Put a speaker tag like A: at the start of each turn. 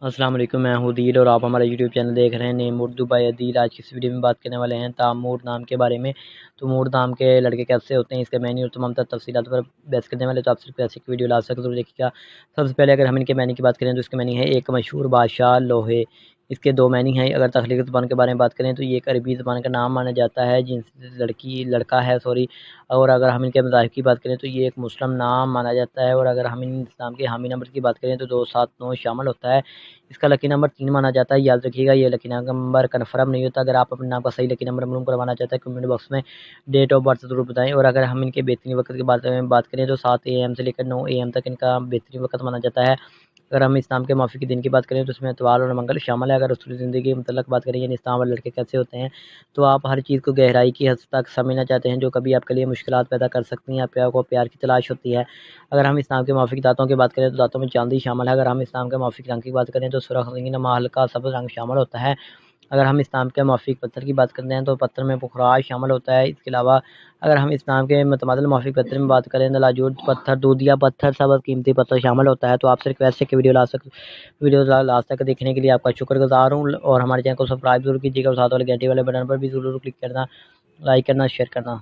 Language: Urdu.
A: السلام علیکم، میں ہوں دیر اور آپ ہمارا یوٹیوب چینل دیکھ رہے ہیں نیم اردو بائی عدیل۔ آج کی اس ویڈیو میں بات کرنے والے ہیں تیمور نام کے بارے میں۔ تیمور نام کے لڑکے کیسے ہوتے ہیں، اس کے معنی اور تمام تفصیلات پر بحث کرنے والے، تو آپ صرف ایسی ویڈیو لا سکتے ضرور دیکھیے گا۔ سب سے پہلے اگر ہم ان کے معنی کی بات کریں تو اس کے معنی ہے ایک مشہور بادشاہ لوہے۔ اس کے دو معنی ہیں۔ اگر تخلیقی زبان کے بارے میں بات کریں تو یہ ایک عربی زبان کا نام مانا جاتا ہے جن سے لڑکا ہے اور اگر ہم ان کے مذاہب کی بات کریں تو یہ ایک مسلم نام مانا جاتا ہے، اور اگر ہم ان اسلام کے حامی نمبر کی بات کریں تو 279 شامل ہوتا ہے۔ اس کا لکی نمبر 3 مانا جاتا ہے۔ یاد رکھیے گا یہ لکی نمبر کنفرم نہیں ہوتا۔ اگر آپ اپنے نام کا صحیح لکی نمبر معلوم کروانا چاہتے ہیں کمنٹ باکس میں ڈیٹ آف برتھ ضرور بتائیں۔ اور اگر ہم ان کے بہترین وقت کے بارے میں بات کریں تو 7 AM سے لے کر 9 AM تک ان کا بہترین وقت مانا جاتا ہے۔ اگر ہم اسلام کے موافق دن کی بات کریں تو اس میں اتوار اور منگل شامل ہے۔ اگر رسول زندگی کے متعلق بات کریں یعنی اسلام والے لڑکے کیسے ہوتے ہیں، تو آپ ہر چیز کو گہرائی کی حد تک سمجھنا چاہتے ہیں جو کبھی آپ کے لیے مشکلات پیدا کر سکتی ہیں۔ آپ کو پیار کی تلاش ہوتی ہے۔ اگر ہم اسلام کے موافق دانتوں کی بات کریں تو دانتوں میں چاندی شامل ہے۔ اگر ہم اسلام کے موافق رنگ کی بات کریں تو سرخ رنگین ہلکا سبز رنگ شامل ہوتا ہے۔ اگر ہم اسلام کے موافق پتھر کی بات کرتے ہیں تو پتھر میں پخراج شامل ہوتا ہے۔ اس کے علاوہ اگر ہم اسلام کے متبادل موافق پتھر میں بات کریں تو لاجورد پتھر، دودھیا پتھر، سبز قیمتی پتھر شامل ہوتا ہے۔ تو آپ صرف ایسے کی ویڈیو لاسٹ تک دیکھنے کے لیے آپ کا شکر گزار ہوں، اور ہمارے چینل کو سبسکرائب ضرور کیجیے گا اور ساتھ والے گھنٹی والے بٹن پر بھی ضرور کلک کرنا، لائک کرنا، شیئر کرنا۔